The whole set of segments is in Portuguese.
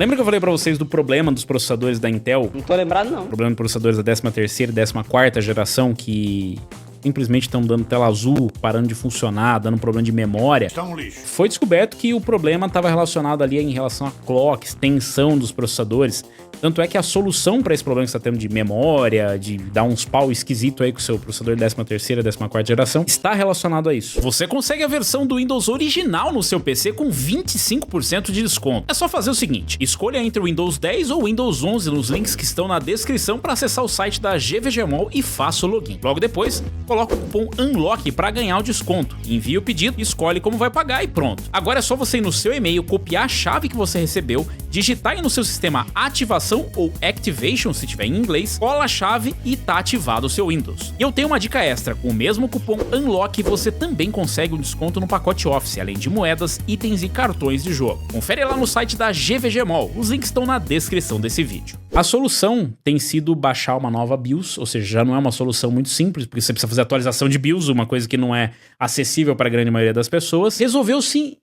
Lembra que eu falei pra vocês do problema dos processadores da Intel? Não tô lembrado, não. O problema dos processadores da 13ª e 14ª geração que simplesmente estão dando tela azul, parando de funcionar, dando problema de memória. Tá um lixo. Foi descoberto que o problema estava relacionado ali em relação a clocks, tensão dos processadores. Tanto é que a solução para esse problema que você está tendo de memória, de dar uns pau esquisito aí com o seu processador 13ª, 14ª geração, está relacionado a isso. Você consegue a versão do Windows original no seu PC com 25% de desconto. É só fazer o seguinte, escolha entre o Windows 10 ou o Windows 11 nos links que estão na descrição para acessar o site da GVGMall e faça o login. Logo depois, coloca o cupom UNLOCK para ganhar o desconto. Envie o pedido, escolhe como vai pagar e pronto. Agora é só você ir no seu e-mail, copiar a chave que você recebeu, digitar aí no seu sistema ativação ou Activation, se tiver em inglês, cola a chave e tá ativado o seu Windows. E eu tenho uma dica extra, com o mesmo cupom UNLOCK você também consegue um desconto no pacote Office, além de moedas, itens e cartões de jogo. Confere lá no site da GVGMall, os links estão na descrição desse vídeo. A solução tem sido baixar uma nova BIOS, ou seja, já não é uma solução muito simples, porque você precisa fazer atualização de BIOS, uma coisa que não é acessível para a grande maioria das pessoas. Resolveu-se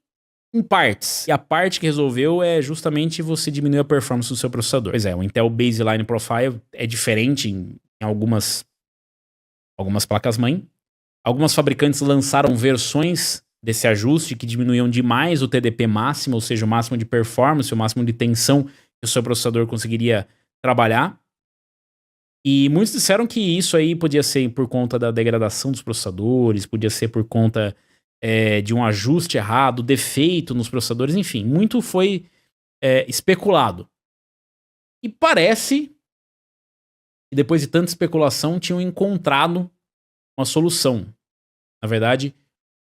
em partes. E a parte que resolveu é justamente você diminuir a performance do seu processador. Pois é, o Intel Baseline Profile é diferente em algumas placas-mãe. Algumas fabricantes lançaram versões desse ajuste que diminuíam demais o TDP máximo, ou seja, o máximo de performance, o máximo de tensão que o seu processador conseguiria trabalhar. E muitos disseram que isso aí podia ser por conta da degradação dos processadores, podia ser por conta de um ajuste errado, defeito nos processadores, enfim, muito foi especulado. E parece que depois de tanta especulação tinham encontrado uma solução. Na verdade,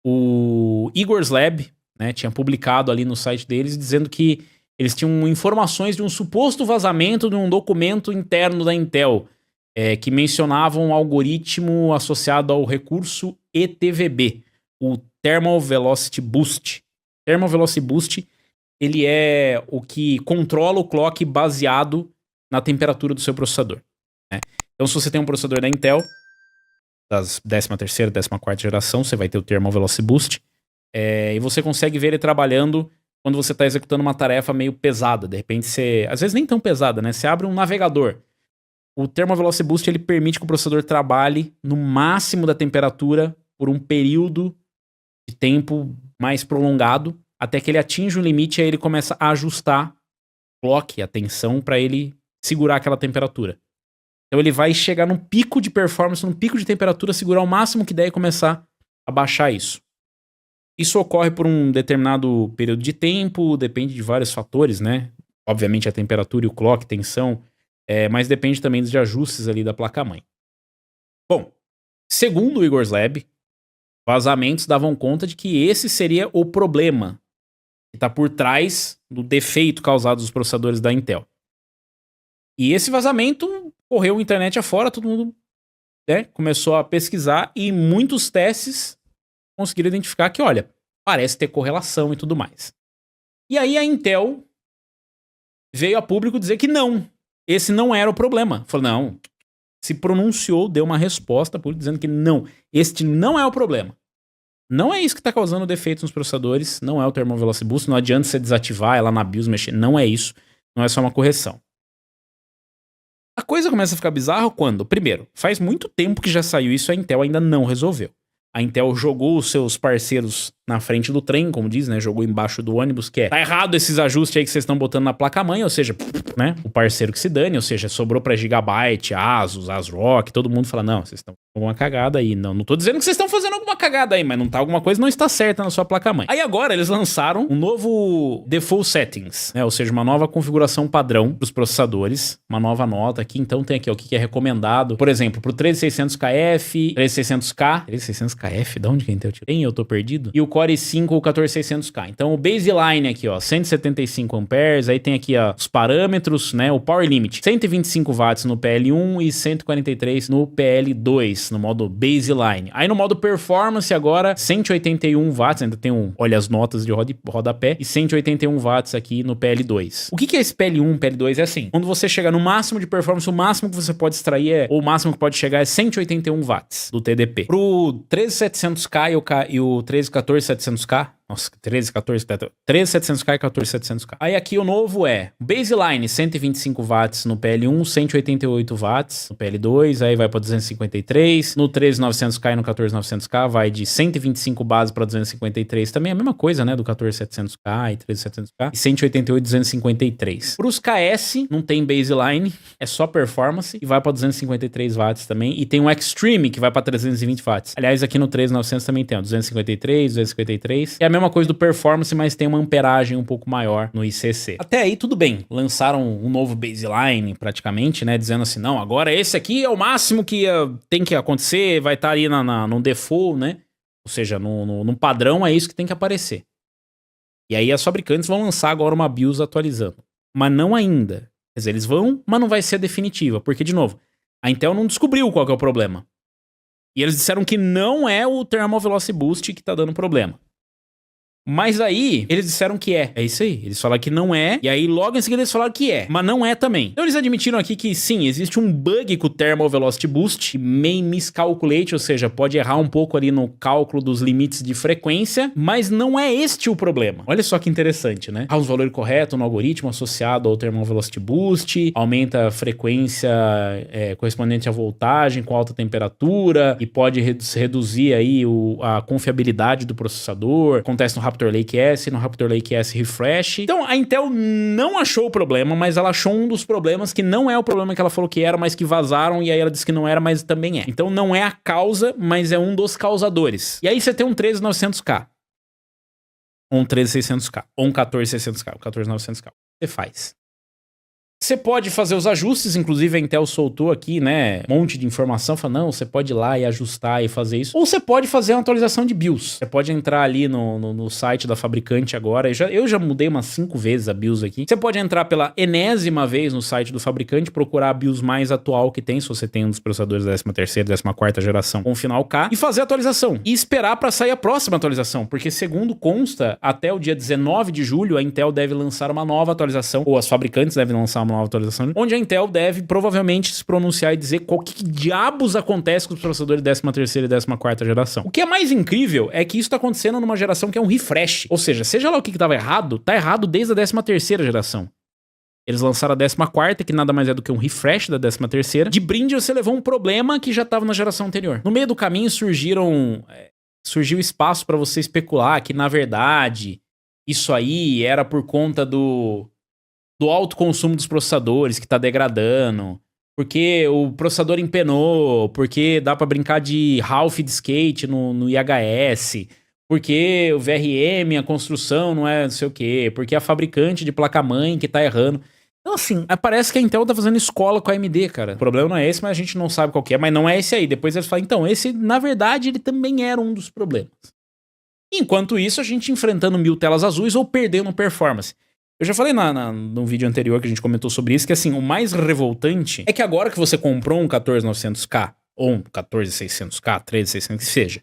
o Igor's Lab, né, tinha publicado ali no site deles dizendo que eles tinham informações de um suposto vazamento de um documento interno da Intel que mencionava um algoritmo associado ao recurso ETVB, o Thermal Velocity Boost. Thermal Velocity Boost, ele é o que controla o clock baseado na temperatura do seu processador, né? Então, se você tem um processador da Intel, das 13ª, 14ª geração, você vai ter o Thermal Velocity Boost, e você consegue ver ele trabalhando quando você está executando uma tarefa meio pesada. De repente, às vezes nem tão pesada, né? Você abre um navegador. O Thermal Velocity Boost, ele permite que o processador trabalhe no máximo da temperatura por um período de tempo mais prolongado, até que ele atinge um limite e aí ele começa a ajustar o clock, a tensão, para ele segurar aquela temperatura. Então ele vai chegar num pico de performance, num pico de temperatura, segurar o máximo que der e começar a baixar isso. Isso ocorre por um determinado período de tempo, depende de vários fatores, né? Obviamente a temperatura e o clock, tensão, mas depende também dos ajustes ali da placa-mãe. Bom, segundo o Igor's Lab, vazamentos davam conta de que esse seria o problema que está por trás do defeito causado nos processadores da Intel. E esse vazamento correu a internet afora, todo mundo começou a pesquisar e muitos testes conseguiram identificar que, olha, parece ter correlação e tudo mais. E aí a Intel veio a público dizer que não, esse não era o problema. Falou, não, se pronunciou, deu uma resposta pública dizendo que não, este não é o problema. Não é isso que está causando defeitos nos processadores, não é o Thermal Velocity Boost, não adianta você desativar, lá na BIOS mexer, não é isso, não é só uma correção. A coisa começa a ficar bizarra quando, primeiro, faz muito tempo que já saiu isso, a Intel ainda não resolveu. A Intel jogou os seus parceiros na frente do trem, como diz, né? Jogou embaixo do ônibus, que tá errado esses ajustes aí que vocês estão botando na placa-mãe, ou seja, né? O parceiro que se dane, ou seja, sobrou pra Gigabyte, Asus, ASRock, todo mundo fala, não, vocês estão com alguma cagada aí. Não tô dizendo que vocês estão fazendo alguma cagada aí, mas não tá alguma coisa, não está certa na sua placa-mãe. Aí agora eles lançaram um novo Default Settings, né? Ou seja, uma nova configuração padrão pros processadores, uma nova nota aqui. Então tem aqui ó, o que é recomendado. Por exemplo, pro 13600KF, 13600K, 13600KF, de onde que a Intel tirou? Eu tô perdido. E o Core i5 ou 14600K. Então o baseline aqui, ó, 175 amperes, aí tem aqui ó, os parâmetros, né, o power limit, 125 watts no PL1 e 143 no PL2, no modo baseline. Aí no modo performance agora, 181 watts, ainda tem olha as notas de rodapé, e 181 watts aqui no PL2. O que é esse PL1, PL2? É assim, quando você chegar no máximo de performance, o máximo que você pode extrair ou o máximo que pode chegar é 181 watts do TDP. Pro 13700K e o 1314700K, Nossa, 13, 14, 13700K e 14700K. Aí aqui o novo é baseline 125 watts no PL1, 188 watts no PL2, aí vai para 253. No 13900K e no 14900K vai de 125 base para 253, também é a mesma coisa, né, do 14700K e 13700K, e 188 253. Para os KS não tem baseline, é só performance e vai para 253 watts também, e tem um Extreme que vai para 320 watts. Aliás, aqui no 13900 também tem, ó, 253, 253. É a mesma coisa do performance, mas tem uma amperagem um pouco maior no ICC. Até aí tudo bem, lançaram um novo baseline praticamente, né, dizendo assim, não, agora esse aqui é o máximo que tem que acontecer, vai estar ali no default, né, ou seja, no padrão é isso que tem que aparecer. E aí as fabricantes vão lançar agora uma BIOS atualizando, mas não ainda. Quer dizer, eles vão, mas não vai ser a definitiva, porque, de novo, a Intel não descobriu qual que é o problema. E eles disseram que não é o Thermal Velocity Boost que tá dando problema. Mas aí, eles disseram que é. É isso aí. Eles falaram que não é. E aí, logo em seguida, eles falaram que é. Mas não é também. Então, eles admitiram aqui que, sim, existe um bug com o Thermal Velocity Boost. May miscalculate, ou seja, pode errar um pouco ali no cálculo dos limites de frequência. Mas não é este o problema. Olha só que interessante, né? Há um valor correto no algoritmo associado ao Thermal Velocity Boost. Aumenta a frequência correspondente à voltagem com alta temperatura. E pode reduzir aí a confiabilidade do processador. Acontece no Raptor Lake S, no Raptor Lake S Refresh. Então a Intel não achou o problema, mas ela achou um dos problemas que não é o problema que ela falou que era, mas que vazaram, e aí ela disse que não era, mas também é. Então não é a causa, mas é um dos causadores. E aí você tem um 13900K, ou um 13600K, ou um 14600K, um 14900K. Você faz. Você pode fazer os ajustes, inclusive a Intel soltou aqui, né, um monte de informação, falando, não, você pode ir lá e ajustar e fazer isso. Ou você pode fazer uma atualização de BIOS. Você pode entrar ali no site da fabricante agora, eu já mudei umas 5 vezes a BIOS aqui. Você pode entrar pela enésima vez no site do fabricante, procurar a BIOS mais atual que tem, se você tem um dos processadores da 13ª, 14ª geração com final K, e fazer a atualização. E esperar para sair a próxima atualização, porque segundo consta, até o dia 19 de julho, a Intel deve lançar uma nova atualização, ou as fabricantes devem lançar uma nova atualização, onde a Intel deve provavelmente se pronunciar e dizer qual que diabos acontece com os processadores de 13ª e 14ª geração. O que é mais incrível é que isso tá acontecendo numa geração que é um refresh. Ou seja lá o que tava errado, tá errado desde a 13ª geração. Eles lançaram a 14ª, que nada mais é do que um refresh da 13ª. De brinde você levou um problema que já tava na geração anterior. No meio do caminho surgiu espaço para você especular que, na verdade, isso aí era por conta do alto consumo dos processadores que tá degradando, porque o processador empenou, porque dá pra brincar de half de skate no IHS, porque o VRM, a construção não é não sei o quê, porque a fabricante de placa-mãe que tá errando. Então, assim, parece que a Intel tá fazendo escola com a AMD, cara. O problema não é esse, mas a gente não sabe qual que é, mas não é esse aí. Depois eles falam, então, esse, na verdade, ele também era um dos problemas. Enquanto isso, a gente enfrentando 1000 telas azuis ou perdendo performance. Eu já falei no vídeo anterior que a gente comentou sobre isso, que assim, o mais revoltante é que agora que você comprou um 14900K, ou um 14600K, 13600, que seja,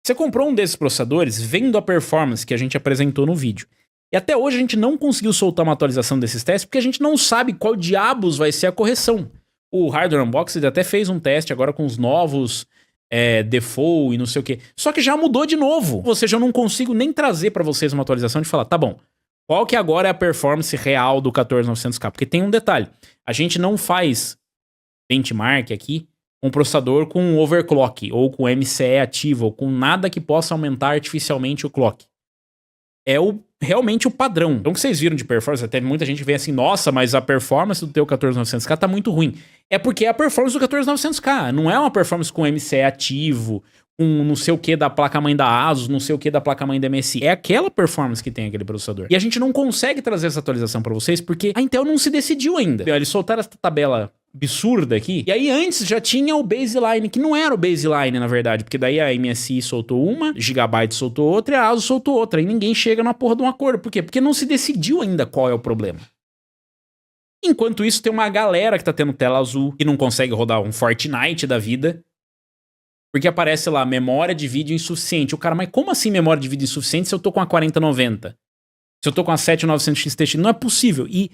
você comprou um desses processadores vendo a performance que a gente apresentou no vídeo. E até hoje a gente não conseguiu soltar uma atualização desses testes porque a gente não sabe qual diabos vai ser a correção. O Hardware Unboxed até fez um teste agora com os novos default e não sei o que. Só que já mudou de novo. Ou seja, eu não consigo nem trazer pra vocês uma atualização de falar, tá bom, qual que agora é a performance real do 14900K? Porque tem um detalhe, a gente não faz benchmark aqui com processador com overclock, ou com MCE ativo, ou com nada que possa aumentar artificialmente o clock. É realmente o padrão. Então o que vocês viram de performance, até muita gente vem assim, nossa, mas a performance do teu 14900K tá muito ruim. É porque é a performance do 14900K, não é uma performance com MCE ativo, com não sei o que da placa-mãe da ASUS, não sei o que da placa-mãe da MSI. É aquela performance que tem aquele processador. E a gente não consegue trazer essa atualização pra vocês porque a Intel não se decidiu ainda. Eles soltaram essa tabela absurda aqui. E aí antes já tinha o baseline, que não era o baseline na verdade, porque daí a MSI soltou uma, Gigabyte soltou outra e a ASUS soltou outra. E ninguém chega na porra de um acordo. Por quê? Porque não se decidiu ainda qual é o problema. Enquanto isso tem uma galera que tá tendo tela azul e não consegue rodar um Fortnite da vida. Porque aparece lá, memória de vídeo insuficiente. O cara, mas como assim memória de vídeo insuficiente se eu tô com a 4090? Se eu tô com a 7900 XT? Não é possível. E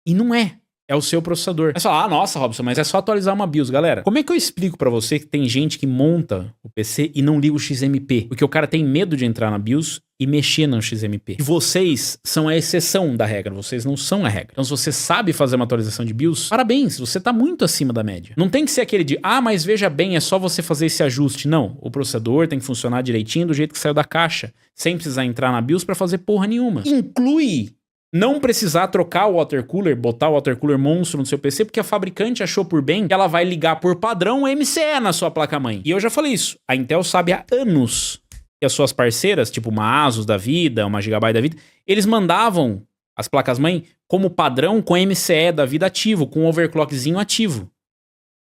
não é. é o seu processador. Aí você fala, nossa, Robson, mas é só atualizar uma BIOS. Galera, como é que eu explico pra você que tem gente que monta o PC e não liga o XMP? Porque o cara tem medo de entrar na BIOS e mexer no XMP. E vocês são a exceção da regra, vocês não são a regra. Então se você sabe fazer uma atualização de BIOS, parabéns, você tá muito acima da média. Não tem que ser aquele de, mas veja bem, é só você fazer esse ajuste. Não, o processador tem que funcionar direitinho do jeito que saiu da caixa, sem precisar entrar na BIOS pra fazer porra nenhuma. Inclui não precisar trocar o water cooler, botar o water cooler monstro no seu PC, porque a fabricante achou por bem que ela vai ligar por padrão o MCE na sua placa-mãe. E eu já falei isso, a Intel sabe há anos que as suas parceiras, tipo uma Asus da vida, uma Gigabyte da vida, eles mandavam as placas-mãe como padrão com MCE da vida ativo, com overclockzinho ativo.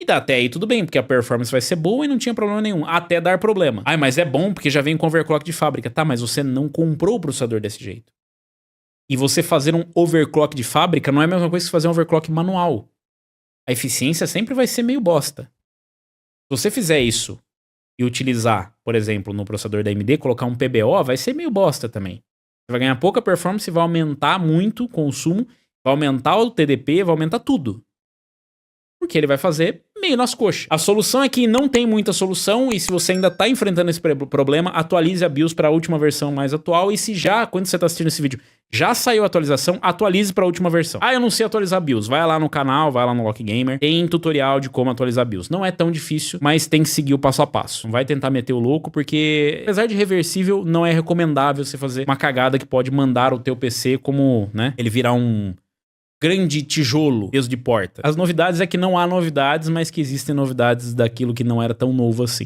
E dá até aí tudo bem, porque a performance vai ser boa e não tinha problema nenhum, até dar problema. Mas é bom porque já vem com overclock de fábrica. Tá, mas você não comprou o processador desse jeito. E você fazer um overclock de fábrica não é a mesma coisa que fazer um overclock manual. A eficiência sempre vai ser meio bosta. Se você fizer isso e utilizar, por exemplo, no processador da AMD, colocar um PBO, vai ser meio bosta também. Você vai ganhar pouca performance, vai aumentar muito o consumo, vai aumentar o TDP, vai aumentar tudo. Porque ele vai fazer meio nas coxas. A solução é que não tem muita solução, e se você ainda tá enfrentando esse problema, atualize a BIOS para a última versão mais atual, e se já, quando você tá assistindo esse vídeo, já saiu a atualização, atualize para a última versão. Eu não sei atualizar a BIOS. Vai lá no canal, vai lá no Lock Gamer, tem tutorial de como atualizar a BIOS. Não é tão difícil, mas tem que seguir o passo a passo. Não vai tentar meter o louco, porque apesar de reversível, não é recomendável você fazer uma cagada que pode mandar o teu PC como, né, ele virar um grande tijolo, peso de porta. As novidades é que não há novidades, mas que existem novidades daquilo que não era tão novo assim.